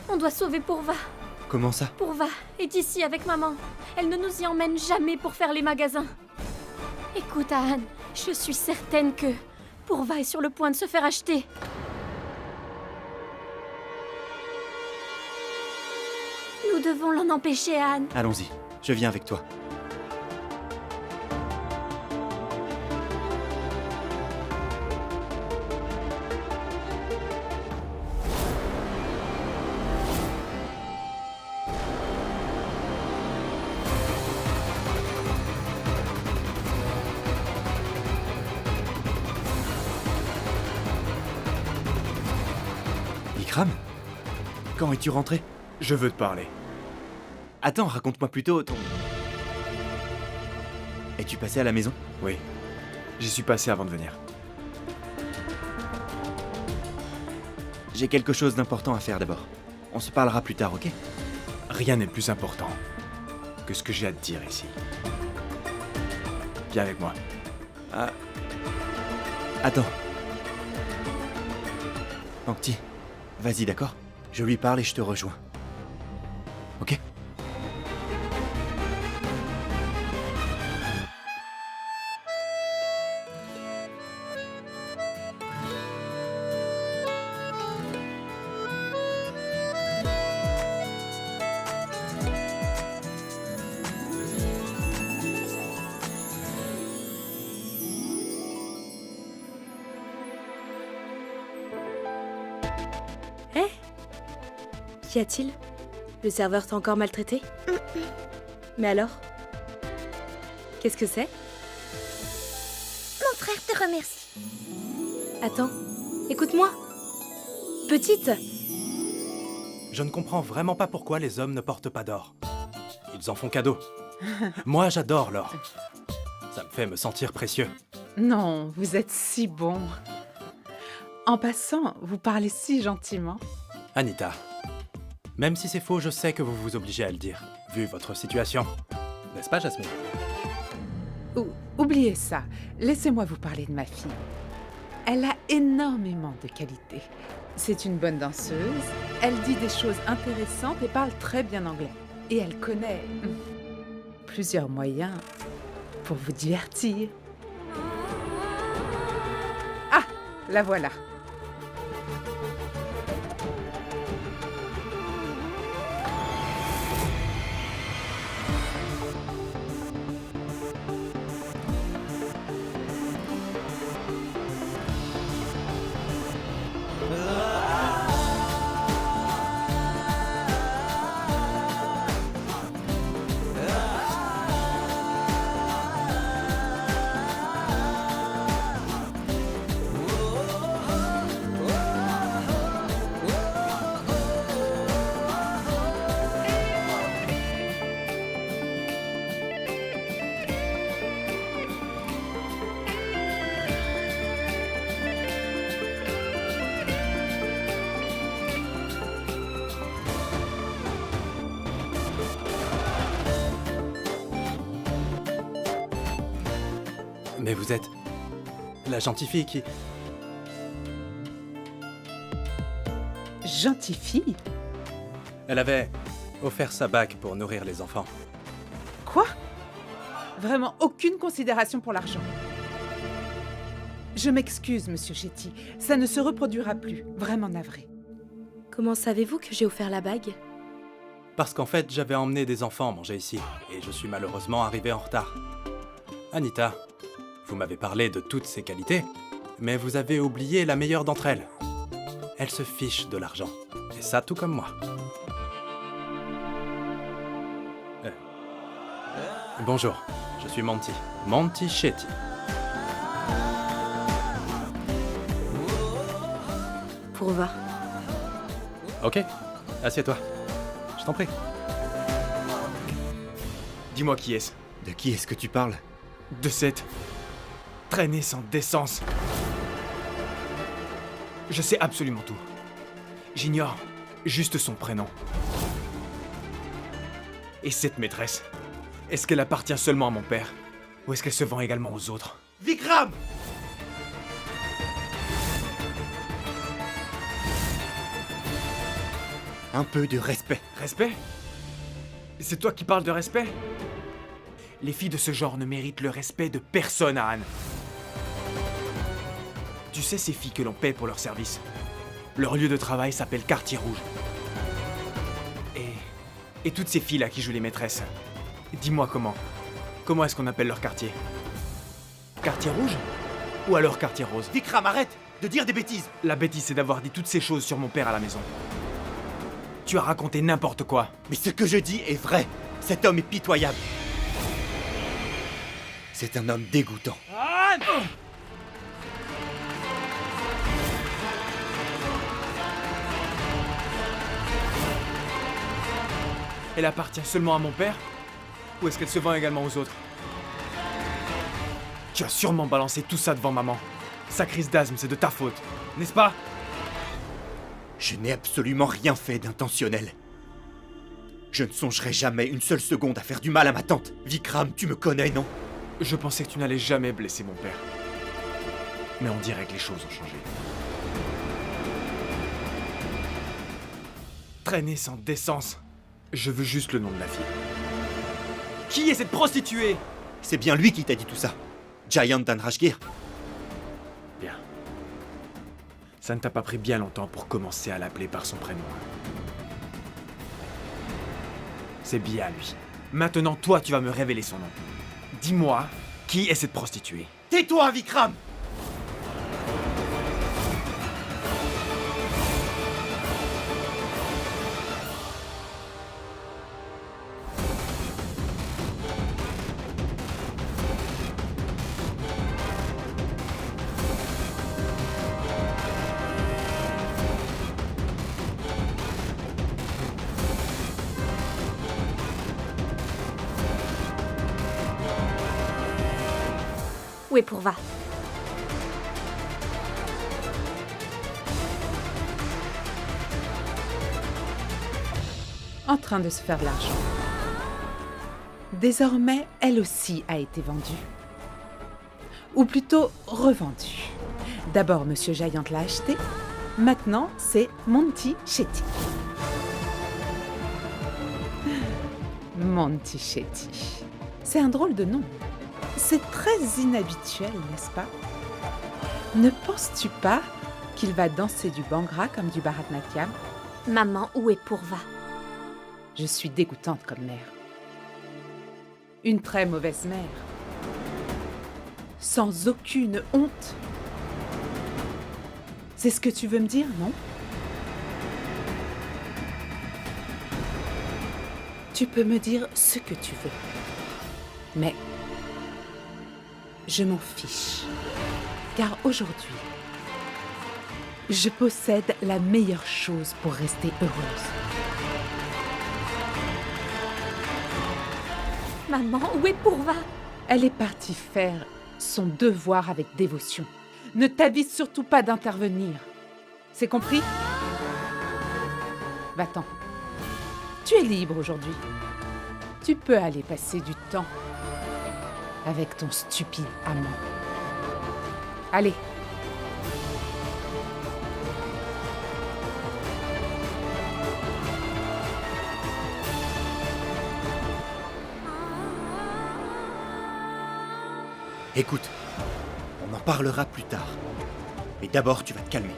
On doit sauver Pourva. Comment ça? Pourva est ici avec maman. Elle ne nous y emmène jamais pour faire les magasins. Écoute, Anne, je suis certaine que Pourva est sur le point de se faire acheter. Nous devons l'en empêcher, Anne. Allons-y, je viens avec toi. Ikram? Quand es-tu rentré? Je veux te parler. Attends, raconte-moi plutôt ton... Es-tu passé à la maison? Oui. J'y suis passé avant de venir. J'ai quelque chose d'important à faire d'abord. On se parlera plus tard, ok? Rien n'est plus important que ce que j'ai à te dire ici. Viens avec moi. Attends. Pankti, vas-y, d'accord? Je lui parle et je te rejoins. Ok? Qu'y a-t-il? Le serveur t'a encore maltraité? Mais alors? Qu'est-ce que c'est? Mon frère te remercie. Attends, écoute-moi. Petite! Je ne comprends vraiment pas pourquoi les hommes ne portent pas d'or. Ils en font cadeau. Moi, j'adore l'or. Ça me fait me sentir précieux. Non, vous êtes si bon. En passant, vous parlez si gentiment. Anita, même si c'est faux, je sais que vous vous obligez à le dire, vu votre situation. N'est-ce pas, Jasmine? Oubliez ça. Laissez-moi vous parler de ma fille. Elle a énormément de qualités. C'est une bonne danseuse, elle dit des choses intéressantes et parle très bien anglais. Et elle connaît plusieurs moyens pour vous divertir. Ah, la voilà. Mais vous êtes la gentille fille qui... Gentille fille. Elle avait offert sa bague pour nourrir les enfants. Quoi? Vraiment aucune considération pour l'argent. Je m'excuse, monsieur Chetty. Ça ne se reproduira plus. Vraiment navré. Comment savez-vous que j'ai offert la bague? Parce qu'en fait, j'avais emmené des enfants manger ici, et je suis malheureusement arrivé en retard. Anita, vous m'avez parlé de toutes ses qualités, mais vous avez oublié la meilleure d'entre elles. Elle se fiche de l'argent. Et ça, tout comme moi. Bonjour, je suis Monty. Monty Chetty. Pourva. Ok, assieds-toi. Je t'en prie. Dis-moi qui est-ce? De qui est-ce que tu parles? De cette traînée sans décence. Je sais absolument tout. J'ignore juste son prénom. Et cette maîtresse, est-ce qu'elle appartient seulement à mon père? Ou est-ce qu'elle se vend également aux autres? Vikram! Un peu de respect. Respect? C'est toi qui parles de respect? Les filles de ce genre ne méritent le respect de personne, Anne. Tu sais ces filles que l'on paie pour leur service? Leur lieu de travail s'appelle Quartier Rouge. Et toutes ces filles-là qui jouent les maîtresses, dis-moi comment. Comment est-ce qu'on appelle leur quartier? Quartier Rouge? Ou alors Quartier Rose? Vikram, arrête de dire des bêtises! La bêtise, c'est d'avoir dit toutes ces choses sur mon père à la maison. Tu as raconté n'importe quoi. Mais ce que je dis est vrai. Cet homme est pitoyable. C'est un homme dégoûtant. Elle appartient seulement à mon père? Ou est-ce qu'elle se vend également aux autres? Tu as sûrement balancé tout ça devant maman. Sa crise d'asthme, c'est de ta faute, n'est-ce pas? Je n'ai absolument rien fait d'intentionnel. Je ne songerai jamais une seule seconde à faire du mal à ma tante. Vikram, tu me connais, non? Je pensais que tu n'allais jamais blesser mon père. Mais on dirait que les choses ont changé. Traîner sans décence. Je veux juste le nom de la fille. Qui est cette prostituée? C'est bien lui qui t'a dit tout ça. Giant Danrashgir. Bien. Ça ne t'a pas pris bien longtemps pour commencer à l'appeler par son prénom. C'est bien lui. Maintenant, toi, tu vas me révéler son nom. Dis-moi, qui est cette prostituée? Tais-toi, Vikram! Où est Pourva? En train de se faire de l'argent. Désormais, elle aussi a été vendue. Ou plutôt revendue. D'abord, Monsieur Giant l'a achetée. Maintenant, c'est Monty Chetty. Monty Chetty. C'est un drôle de nom. C'est très inhabituel, n'est-ce pas? Ne penses-tu pas qu'il va danser du Bhangra comme du Bharatanatyam? Maman, où est Pourva? Je suis dégoûtante comme mère. Une très mauvaise mère. Sans aucune honte. C'est ce que tu veux me dire, non? Tu peux me dire ce que tu veux. Mais je m'en fiche. Car aujourd'hui, je possède la meilleure chose pour rester heureuse. Maman, où est Pourva? Elle est partie faire son devoir avec dévotion. Ne t'avise surtout pas d'intervenir. C'est compris? Va-t'en. Tu es libre aujourd'hui. Tu peux aller passer du temps avec ton stupide amant. Allez. Écoute, on en parlera plus tard. Mais d'abord, tu vas te calmer.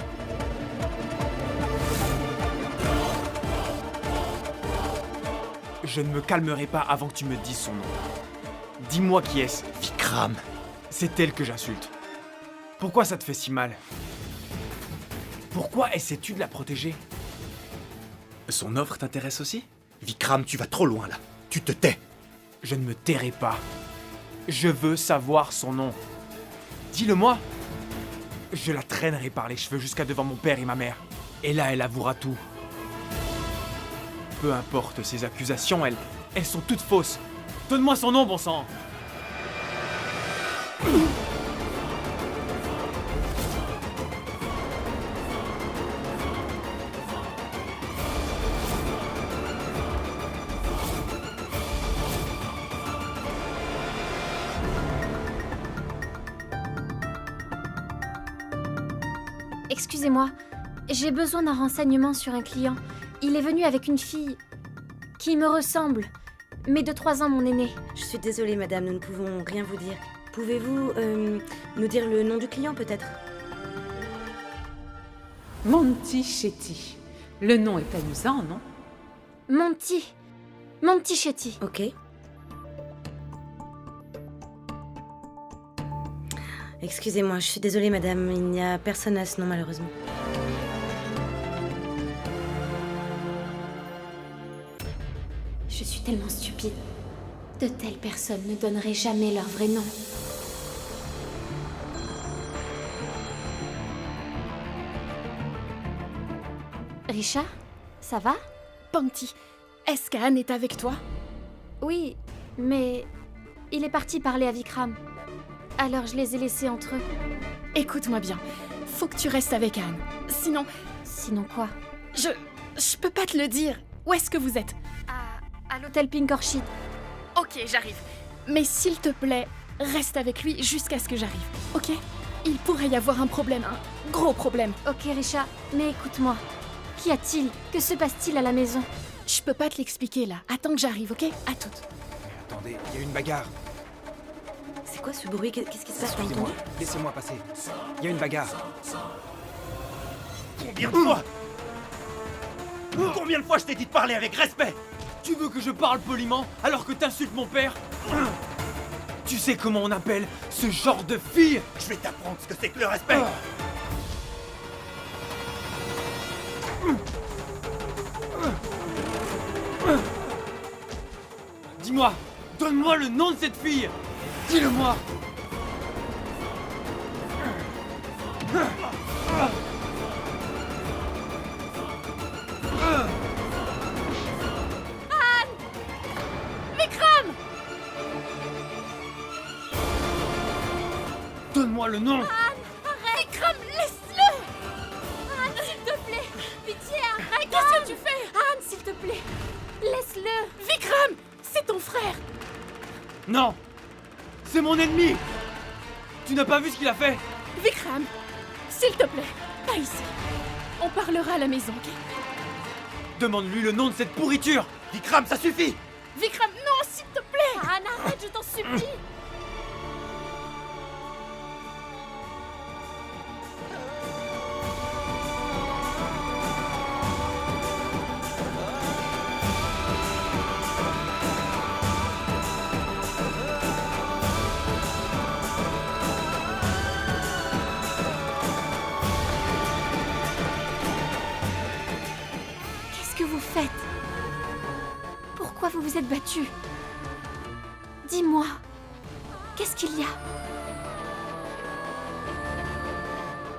Je ne me calmerai pas avant que tu me dises son nom. Dis-moi qui est-ce. Vikram. C'est elle que j'insulte. Pourquoi ça te fait si mal? Pourquoi essaies-tu de la protéger? Son offre t'intéresse aussi? Vikram, tu vas trop loin là. Tu te tais. Je ne me tairai pas. Je veux savoir son nom. Dis-le-moi. Je la traînerai par les cheveux jusqu'à devant mon père et ma mère. Et là, elle avouera tout. Peu importe ces accusations, elles sont toutes fausses. Donne-moi son nom, bon sang. Excusez-moi, j'ai besoin d'un renseignement sur un client. Il est venu avec une fille qui me ressemble, mais de 3 ans mon aîné. Je suis désolée, madame, nous ne pouvons rien vous dire. Pouvez-vous nous dire le nom du client, peut-être? Monty Shetty. Le nom est amusant, non? Monty Shetty. Ok. Excusez-moi, je suis désolée, madame, il n'y a personne à ce nom, malheureusement. Je suis tellement stupide. De telles personnes ne donneraient jamais leur vrai nom. Richard, ça va? Panty, est-ce qu'Anne est avec toi? Oui, mais il est parti parler à Vikram. Alors je les ai laissés entre eux. Écoute-moi bien, faut que tu restes avec Anne. Sinon, Sinon quoi? je peux pas te le dire. Où est-ce que vous êtes? À l'hôtel Pink Orchid. Ok, j'arrive. Mais s'il te plaît, reste avec lui jusqu'à ce que j'arrive, ok? Il pourrait y avoir un problème, un gros problème. Ok Richard, mais écoute-moi. Qu'y a-t-il? Que se passe-t-il à la maison? Je peux pas te l'expliquer là. Attends que j'arrive, ok? À toute. Attendez, il y a une bagarre. C'est quoi ce bruit? Qu'est-ce qui se passe? On a Excusez-moi, entendu? laissez-moi passer. Il y a une bagarre. Combien de fois? Combien de fois je t'ai dit de parler avec respect? Tu veux que je parle poliment alors que t'insultes mon père? Tu sais comment on appelle ce genre de fille? Je vais t'apprendre ce que c'est que le respect. Dis-moi, donne-moi le nom de cette fille. Dis-le-moi. Vikram! Donne-moi le nom. Arrête! Vikram, laisse-le! Anne, s'il te plaît! Pitié, arrête! Qu'est-ce que tu fais? Anne, s'il te plaît! Laisse-le! Vikram, c'est ton frère. Non, c'est mon ennemi. Tu n'as pas vu ce qu'il a fait? Vikram, s'il te plaît, pas ici. On parlera à la maison, ok? Demande-lui le nom de cette pourriture. Vikram, ça suffit. Vikram, non, s'il te plaît. Anne, arrête, je t'en supplie! Qu'est-ce que vous faites? Pourquoi vous vous êtes battu? Dis-moi, qu'est-ce qu'il y a?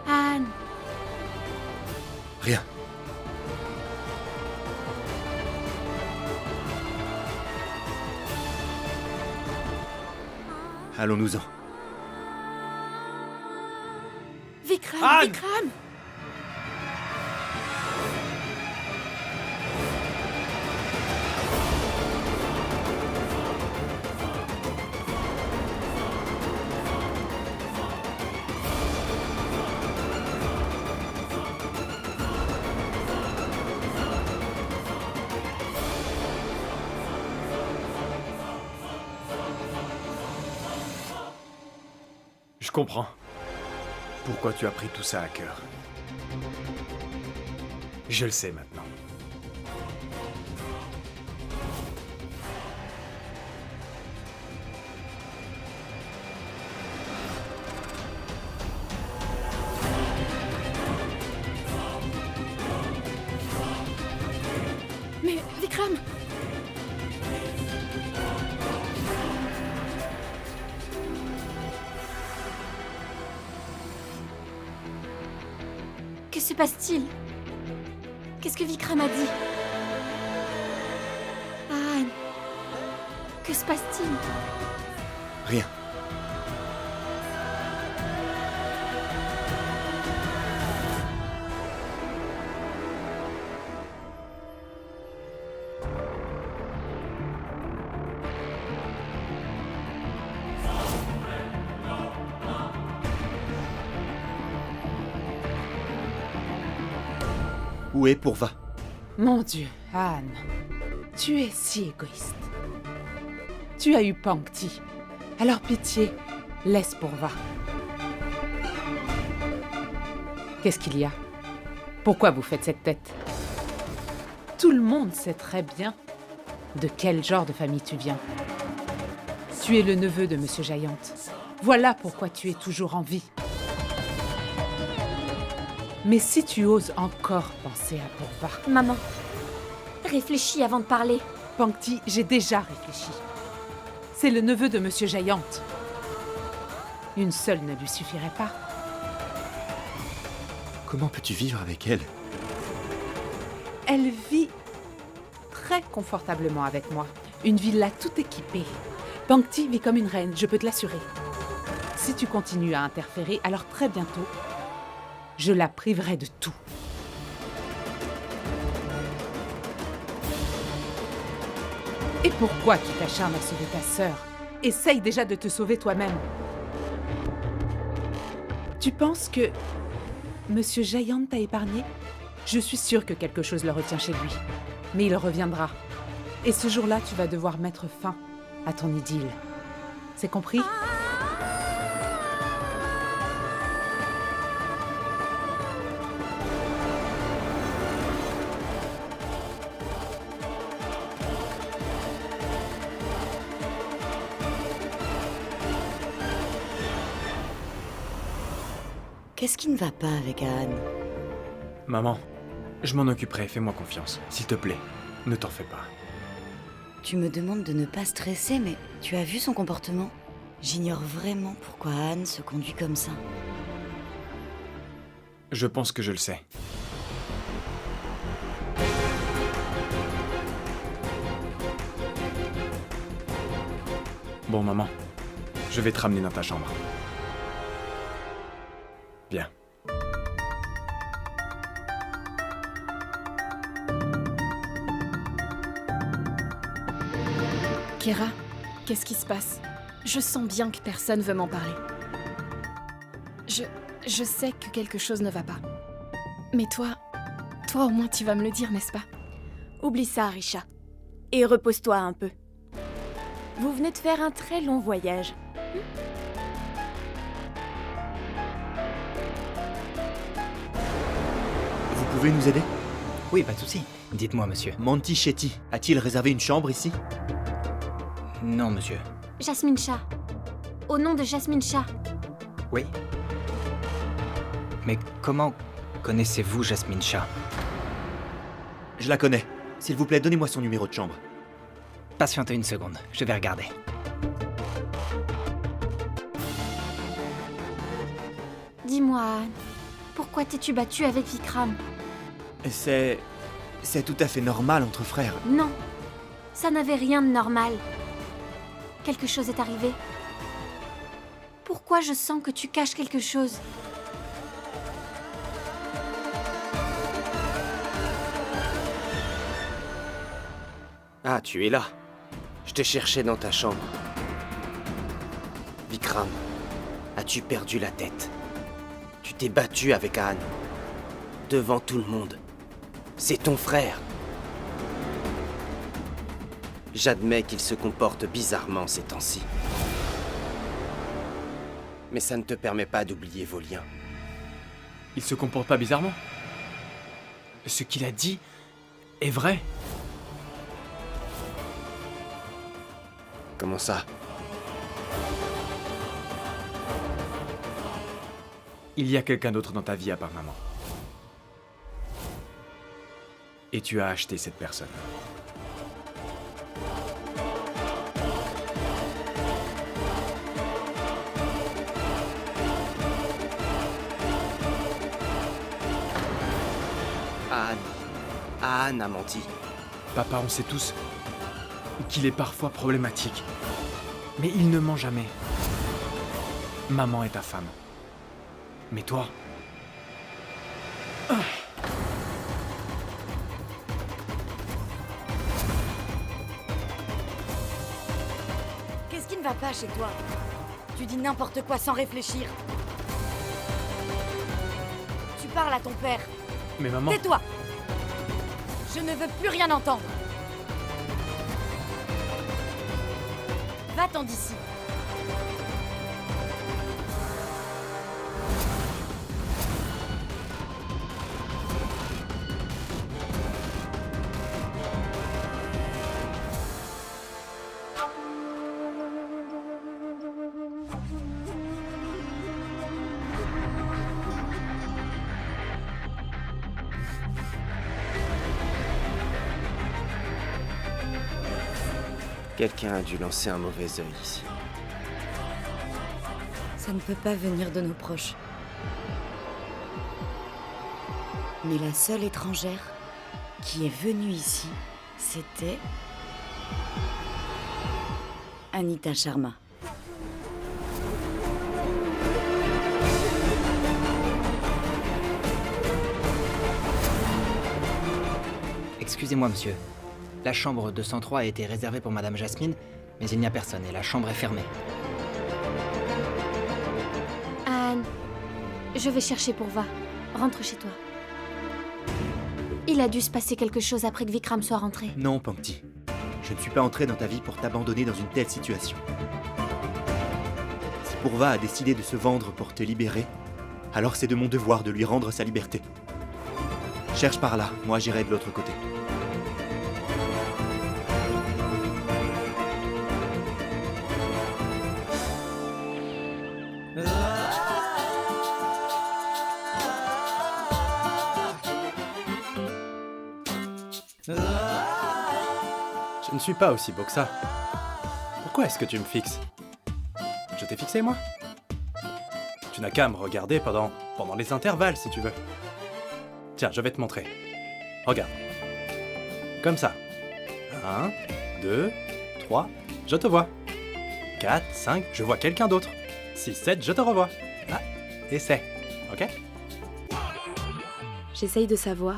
Anne, Rien. Allons-nous-en. Vikram, Anne! Vikram. comprends pourquoi tu as pris tout ça à cœur. Je le sais maintenant. Mais Vikram! Que se passe-t-il? Qu'est-ce que Vikram a dit? Anne, que se passe-t-il? Rien. Où est Pourva? Mon Dieu, Anne, tu es si égoïste. Tu as eu Pankti. Alors pitié, laisse Pourva. Qu'est-ce qu'il y a? Pourquoi vous faites cette tête? Tout le monde sait très bien de quel genre de famille tu viens. Tu es le neveu de Monsieur Giant. Voilà pourquoi tu es toujours en vie. Mais si tu oses encore penser à Pourva... Maman, réfléchis avant de parler. Pankti, j'ai déjà réfléchi. C'est le neveu de Monsieur Giant. Une seule ne lui suffirait pas. Comment peux-tu vivre avec elle? Elle vit très confortablement avec moi. Une villa tout équipée. Pankti vit comme une reine, je peux te l'assurer. Si tu continues à interférer, alors très bientôt, je la priverai de tout. Et pourquoi tu t'acharnes à sauver ta sœur? Essaye déjà de te sauver toi-même. Tu penses que Monsieur Giant t'a épargné? Je suis sûre que quelque chose le retient chez lui. Mais il reviendra. Et ce jour-là, tu vas devoir mettre fin à ton idylle. C'est compris? Qu'est-ce qui ne va pas avec Anne? Maman, je m'en occuperai, fais-moi confiance. S'il te plaît, ne t'en fais pas. Tu me demandes de ne pas stresser, mais tu as vu son comportement? J'ignore vraiment pourquoi Anne se conduit comme ça. Je pense que je le sais. Bon, maman, je vais te ramener dans ta chambre. Viens. Kira, qu'est-ce qui se passe? Je sens bien que personne veut m'en parler. Je sais que quelque chose ne va pas. Mais toi au moins tu vas me le dire, n'est-ce pas? Oublie ça, Risha. Et repose-toi un peu. Vous venez de faire un très long voyage. Vous pouvez nous aider? Oui, pas de souci. Dites-moi, monsieur. Monty Shetty a-t-il réservé une chambre ici? Non, monsieur. Jasmine Shah. Au nom de Jasmine Shah. Oui. Mais comment connaissez-vous Jasmine Shah? Je la connais. S'il vous plaît, donnez-moi son numéro de chambre. Patientez une seconde, je vais regarder. Dis-moi, Anne, pourquoi t'es-tu battue avec Vikram? C'est tout à fait normal entre frères. Non, ça n'avait rien de normal. Quelque chose est arrivé. Pourquoi je sens que tu caches quelque chose? Ah, tu es là. Je te cherchais dans ta chambre. Vikram, as-tu perdu la tête? Tu t'es battu avec Anne. Devant tout le monde. C'est ton frère. J'admets qu'il se comporte bizarrement ces temps-ci. Mais ça ne te permet pas d'oublier vos liens. Il se comporte pas bizarrement. Ce qu'il a dit est vrai. Comment ça? Il y a quelqu'un d'autre dans ta vie à part maman. Et tu as acheté cette personne. Anne a menti. Papa, on sait tous qu'il est parfois problématique. Mais il ne ment jamais. Maman est ta femme. Mais toi... Qu'est-ce qui ne va pas chez toi? Tu dis n'importe quoi sans réfléchir. Tu parles à ton père. Mais maman... Tais-toi! Je ne veux plus rien entendre. Va-t'en d'ici. Quelqu'un a dû lancer un mauvais œil ici. Ça ne peut pas venir de nos proches. Mais la seule étrangère qui est venue ici, c'était... Anita Sharma. Excusez-moi, monsieur. La chambre 203 a été réservée pour Madame Jasmine, mais il n'y a personne et la chambre est fermée. Anne, je vais chercher Purva. Rentre chez toi. Il a dû se passer quelque chose après que Vikram soit rentré. Non, Pankti. Je ne suis pas entré dans ta vie pour t'abandonner dans une telle situation. Si Purva a décidé de se vendre pour te libérer, alors c'est de mon devoir de lui rendre sa liberté. Cherche par là, moi j'irai de l'autre côté. Je ne suis pas aussi beau que ça. Pourquoi est-ce que tu me fixes? Je t'ai fixé, moi? Tu n'as qu'à me regarder pendant les intervalles, si tu veux. Tiens, je vais te montrer. Regarde. Comme ça. 1, 2, 3, je te vois. 4, 5, je vois quelqu'un d'autre. 6, 7, je te revois. Ah, essaie. Ok? J'essaye de savoir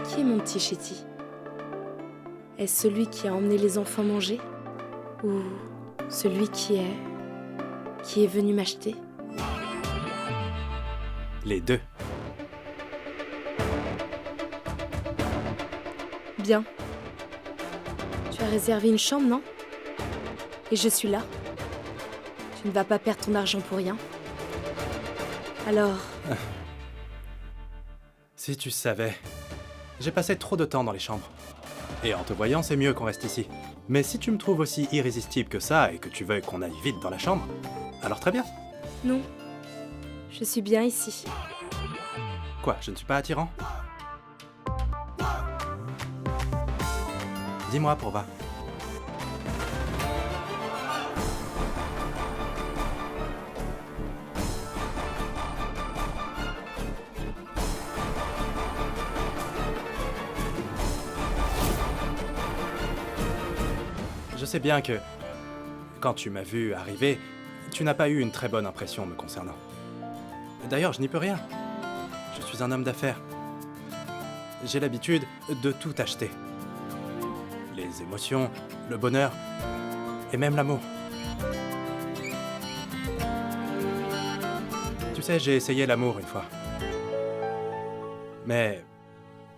qui est mon petit Chetty. Est-ce celui qui a emmené les enfants manger? Ou celui qui est venu m'acheter? Les deux. Bien. Tu as réservé une chambre, non? Et je suis là. Tu ne vas pas perdre ton argent pour rien. Alors... Si tu savais, j'ai passé trop de temps dans les chambres. Et en te voyant, c'est mieux qu'on reste ici. Mais si tu me trouves aussi irrésistible que ça et que tu veux qu'on aille vite dans la chambre, alors très bien. Non. Je suis bien ici. Quoi, je ne suis pas attirant? Dis-moi, Purva. Je sais bien que, quand tu m'as vu arriver, tu n'as pas eu une très bonne impression me concernant. D'ailleurs, je n'y peux rien. Je suis un homme d'affaires. J'ai l'habitude de tout acheter. Les émotions, le bonheur, et même l'amour. Tu sais, j'ai essayé l'amour une fois. Mais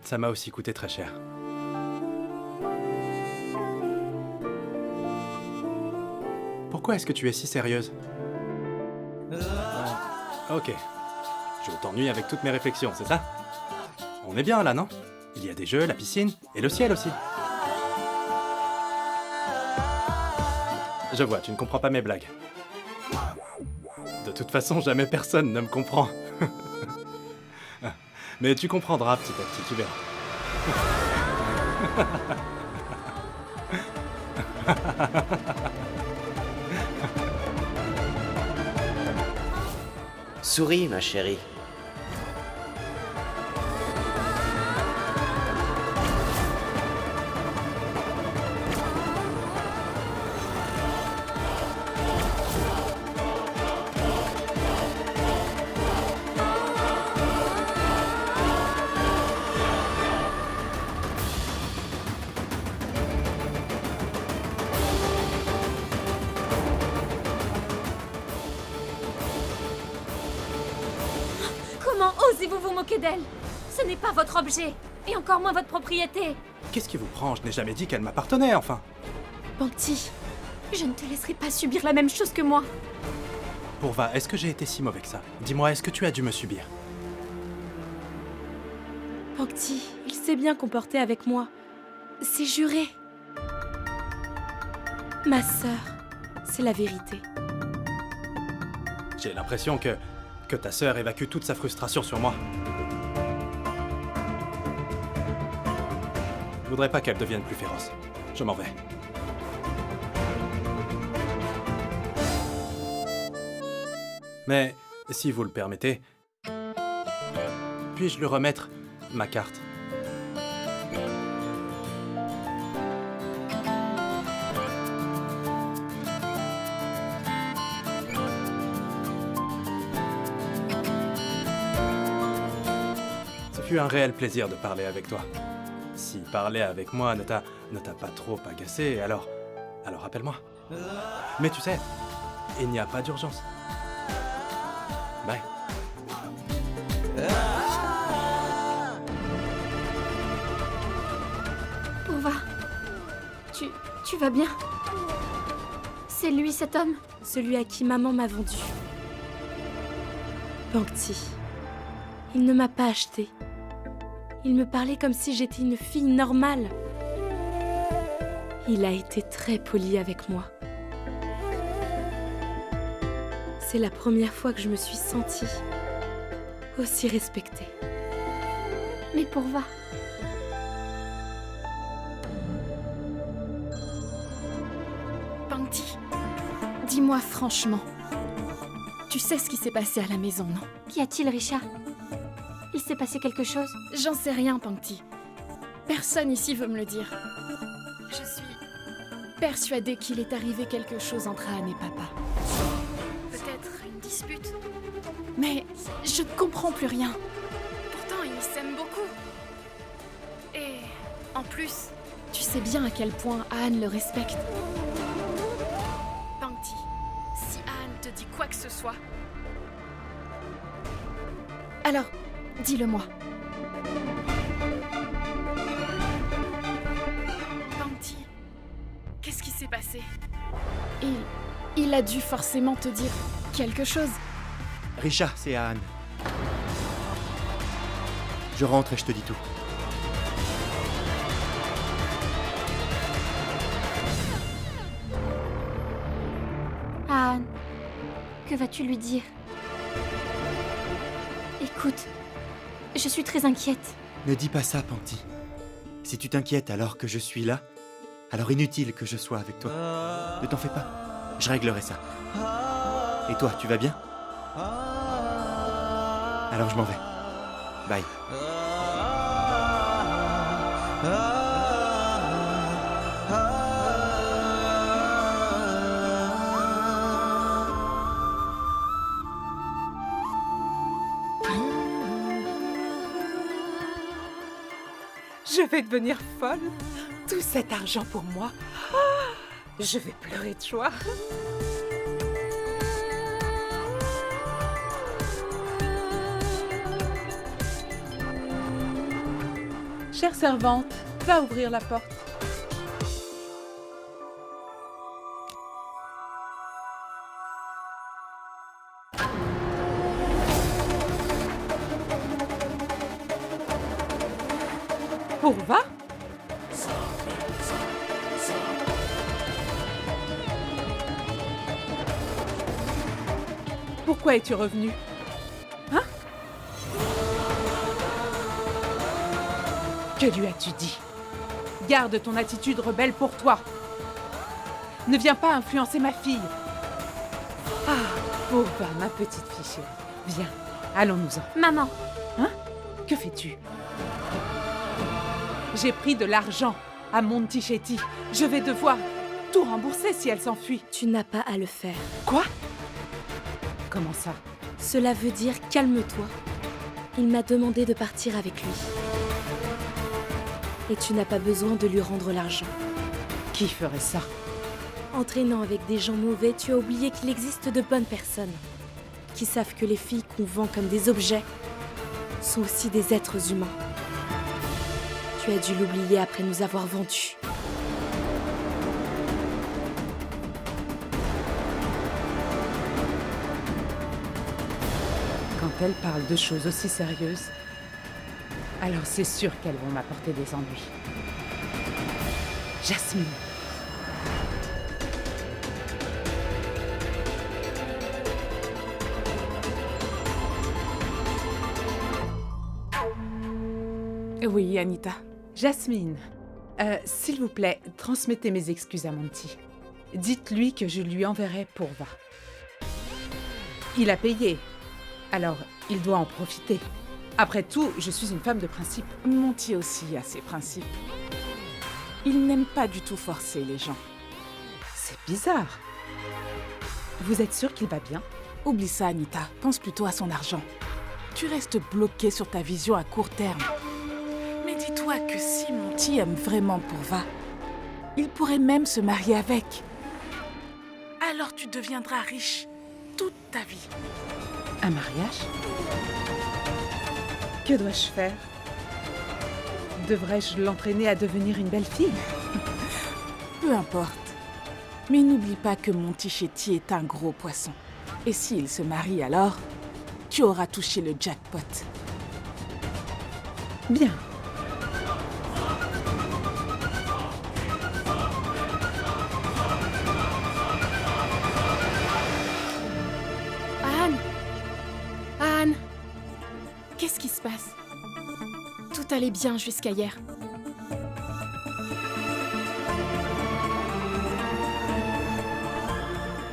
ça m'a aussi coûté très cher. Pourquoi est-ce que tu es si sérieuse? Ok. Je t'ennuie avec toutes mes réflexions, c'est ça? On est bien là, non? Il y a des jeux, la piscine, et le ciel aussi. Je vois, tu ne comprends pas mes blagues. De toute façon, jamais personne ne me comprend. Mais tu comprendras petit à petit, tu verras. Souris, ma chérie. Comment osez-vous vous moquer d'elle? Ce n'est pas votre objet, et encore moins votre propriété. Qu'est-ce qui vous prend? Je n'ai jamais dit qu'elle m'appartenait, enfin. Bangti, je ne te laisserai pas subir la même chose que moi. Pourva, est-ce que j'ai été si mauvais que ça? Dis-moi, est-ce que tu as dû me subir? Bangti, il s'est bien comporté avec moi. C'est juré. Ma sœur, c'est la vérité. J'ai l'impression que ta sœur évacue toute sa frustration sur moi. Je voudrais pas qu'elle devienne plus féroce. Je m'en vais. Mais, si vous le permettez, puis-je lui remettre ma carte? Ce fut un réel plaisir de parler avec toi. Si parler avec moi ne t'a pas trop agacé, alors appelle-moi. Mais tu sais, il n'y a pas d'urgence. Bye. Pourva, tu vas bien? C'est lui, cet homme? Celui à qui maman m'a vendu. Bangti. Il ne m'a pas acheté. Il me parlait comme si j'étais une fille normale. Il a été très poli avec moi. C'est la première fois que je me suis sentie aussi respectée. Mais Pourva, Bangti, dis-moi franchement. Tu sais ce qui s'est passé à la maison, non? qu'y a-t-il, Risha? Il s'est passé quelque chose? J'en sais rien, Bangti. Personne ici veut me le dire. Je suis persuadée qu'il est arrivé quelque chose entre Anne et papa. Peut-être une dispute. Mais je ne comprends plus rien. Pourtant, ils s'aiment beaucoup. Et en plus, tu sais bien à quel point Anne le respecte. Bangti, si Anne te dit quoi que ce soit, alors, dis-le-moi. Bangti, qu'est-ce qui s'est passé? Il a dû forcément te dire quelque chose. Risha, c'est Anne. Je rentre et je te dis tout. Anne, que vas-tu lui dire? Écoute, je suis très inquiète. Ne dis pas ça, Panti. Si tu t'inquiètes alors que je suis là, alors inutile que je sois avec toi. Ne t'en fais pas, je réglerai ça. Et toi, tu vas bien? Alors je m'en vais. Bye. Je vais devenir folle. Tout cet argent pour moi. Ah, je vais pleurer de joie. Chère servante, va ouvrir la porte. Pourva? Pourquoi es-tu revenu? Hein? Que lui as-tu dit? Garde ton attitude rebelle pour toi. Ne viens pas influencer ma fille. Ah, Pourva, ma petite fille chérie. Viens, allons-nous-en. Maman, Hein? Que fais-tu? J'ai pris de l'argent à Montichetti. Je vais devoir tout rembourser si elle s'enfuit. Tu n'as pas à le faire. Quoi? Comment ça? Cela veut dire calme-toi. Il m'a demandé de partir avec lui. Et tu n'as pas besoin de lui rendre l'argent. Qui ferait ça? En traînant avec des gens mauvais, tu as oublié qu'il existe de bonnes personnes qui savent que les filles qu'on vend comme des objets sont aussi des êtres humains. Tu as dû l'oublier après nous avoir vendus. Quand elles parlent de choses aussi sérieuses, alors c'est sûr qu'elles vont m'apporter des ennuis. Jasmine. Oui, Anita. Jasmine, s'il vous plaît, transmettez mes excuses à Monty. Dites-lui que je lui enverrai Pourva. Il a payé, alors il doit en profiter. Après tout, je suis une femme de principe. Monty aussi a ses principes. Il n'aime pas du tout forcer les gens. C'est bizarre. Vous êtes sûre qu'il va bien? Oublie ça, Anita. Pense plutôt à son argent. Tu restes bloquée sur ta vision à court terme. Mais dis-toi que si Monty aime vraiment Pourva, il pourrait même se marier avec. Alors tu deviendras riche toute ta vie. Un mariage? Que dois-je faire? Devrais-je l'entraîner à devenir une belle fille? Peu importe. Mais n'oublie pas que Montichetti est un gros poisson. Et s'il se marie alors, tu auras touché le jackpot. Bien. Anne! Anne! Qu'est-ce qui se passe? Tout allait bien jusqu'à hier.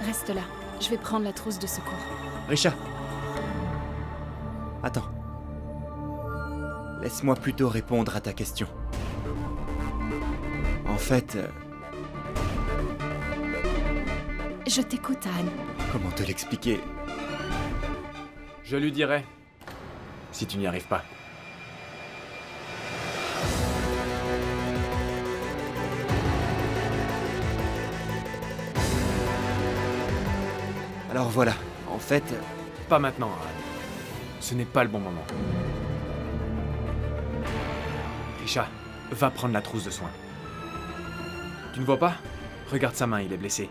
Reste là, je vais prendre la trousse de secours. Risha. Attends. Laisse-moi plutôt répondre à ta question. En fait, Je t'écoute, Anne. comment te l'expliquer? Je lui dirai. Si tu n'y arrives pas. Alors voilà, en fait, Pas maintenant, Anne. Ce n'est pas le bon moment. Risha, va prendre la trousse de soins. Tu ne vois pas? Regarde sa main, il est blessé.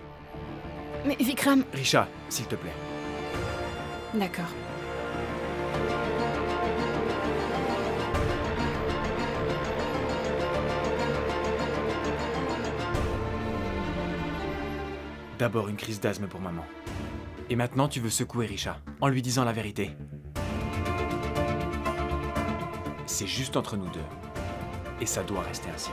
Mais Vikram... Risha, s'il te plaît. D'accord. D'abord une crise d'asthme pour maman. Et maintenant tu veux secouer Risha, en lui disant la vérité. C'est juste entre nous deux. Et ça doit rester ainsi.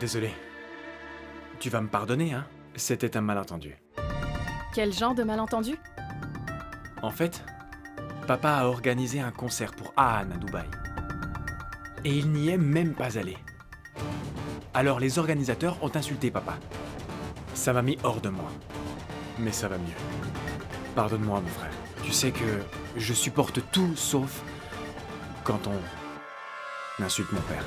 Désolé. Tu vas me pardonner, hein? C'était un malentendu. Quel genre de malentendu? En fait, papa a organisé un concert pour Ahan à Dubaï. Et il n'y est même pas allé. Alors les organisateurs ont insulté papa. Ça m'a mis hors de moi. Mais ça va mieux. Pardonne-moi, mon frère. Tu sais que je supporte tout sauf quand on insulte mon père.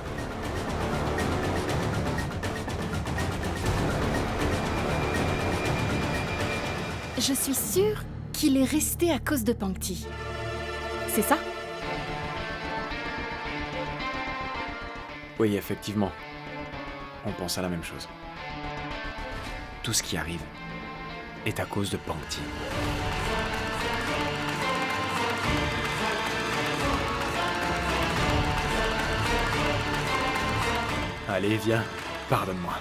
Je suis sûre qu'il est resté à cause de Pankti. C'est ça? Oui, effectivement. On pense à la même chose. Tout ce qui arrive est à cause de Pankti. Allez, viens, pardonne-moi.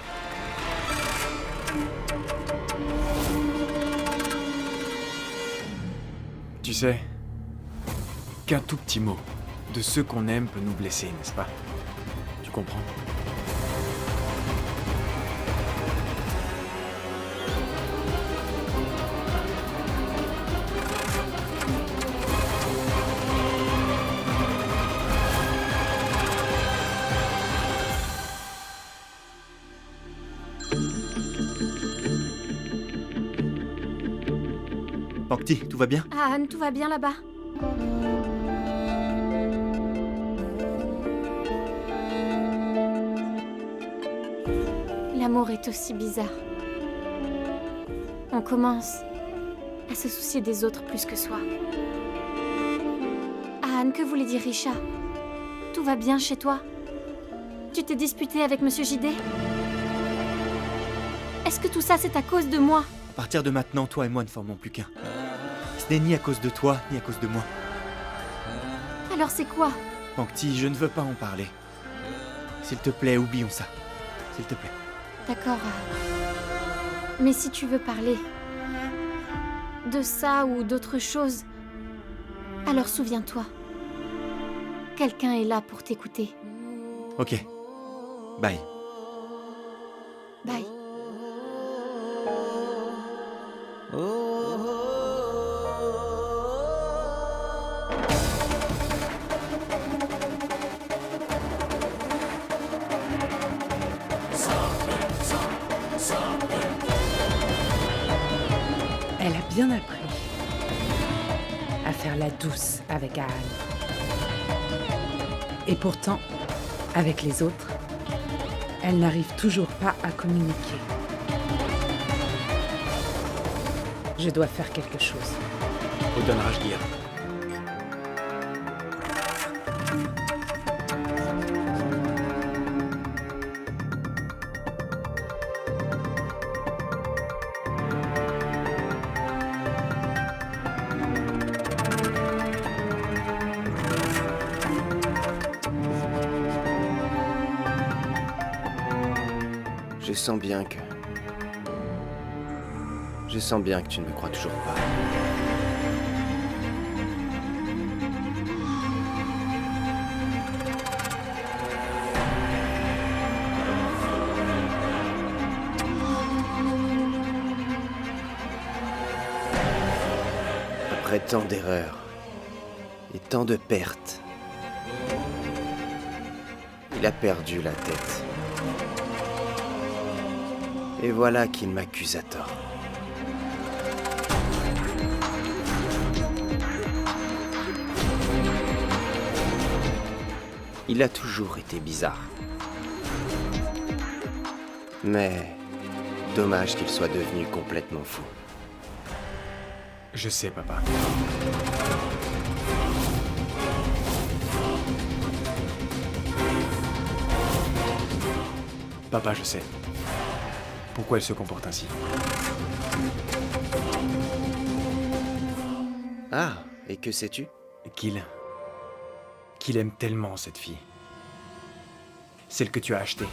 Tu sais, qu'un tout petit mot de ceux qu'on aime peut nous blesser, n'est-ce pas? Tu comprends? Pankti, tout va bien? Anne, tout va bien là-bas? L'amour est aussi bizarre. On commence à se soucier des autres plus que soi. Anne, que voulait dire Risha? Tout va bien chez toi? Tu t'es disputé avec Monsieur JD? Est-ce que tout ça c'est à cause de moi? À partir de maintenant, toi et moi ne formons plus qu'un. Ce n'est ni à cause de toi, ni à cause de moi. Alors c'est quoi? Pankti, je ne veux pas en parler. S'il te plaît, oublions ça. S'il te plaît. D'accord. Mais si tu veux parler de ça ou d'autre chose, alors souviens-toi. Quelqu'un est là pour t'écouter. Ok. Bye. Bye. Elle a bien appris à faire la douce avec Ahn. Et pourtant, avec les autres, elle n'arrive toujours pas à communiquer. Je dois faire quelque chose. Odon Rajgir. Je sens bien que... Je sens bien que tu ne me crois toujours pas. Après tant d'erreurs et tant de pertes, il a perdu la tête. Et voilà qu'il m'accuse à tort. Il a toujours été bizarre. Mais dommage qu'il soit devenu complètement fou. Je sais, papa. Papa, je sais. Pourquoi elle se comporte ainsi? Ah, et que sais-tu? Qu'il aime tellement cette fille. Celle que tu as achetée.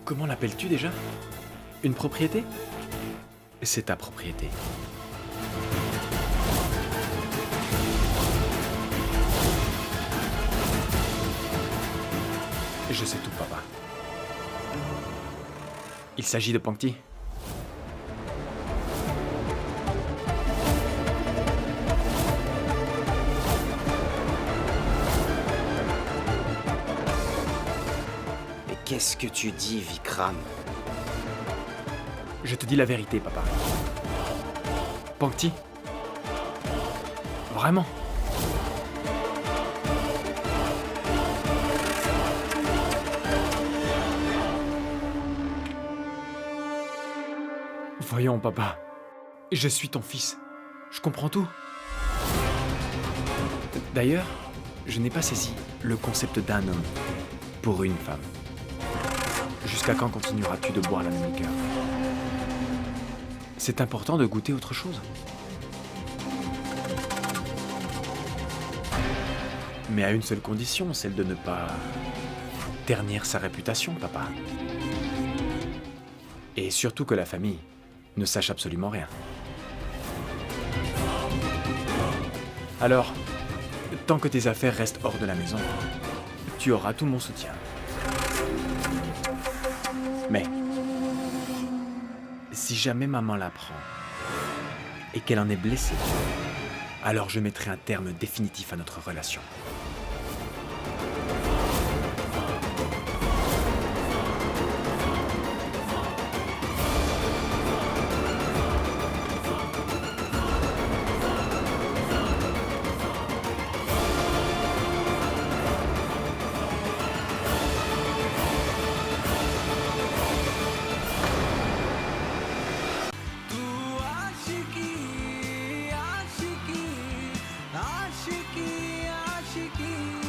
Comment l'appelles-tu déjà? Une propriété? C'est ta propriété. Je sais tout, papa. Il s'agit de Pankti. Mais qu'est-ce que tu dis, Vikram? Je te dis la vérité, papa. Pankti? Vraiment? Voyons, papa. Je suis ton fils. Je comprends tout. D'ailleurs, je n'ai pas saisi le concept d'un homme pour une femme. Jusqu'à quand continueras-tu de boire la même liqueur? c'est important de goûter autre chose. Mais à une seule condition, celle de ne pas ternir sa réputation, papa. Et surtout que la famille ne sache absolument rien. Alors, tant que tes affaires restent hors de la maison, tu auras tout mon soutien. Mais, si jamais maman l'apprend et qu'elle en est blessée, alors je mettrai un terme définitif à notre relation. Aashiqui Aashiqui Aashiqui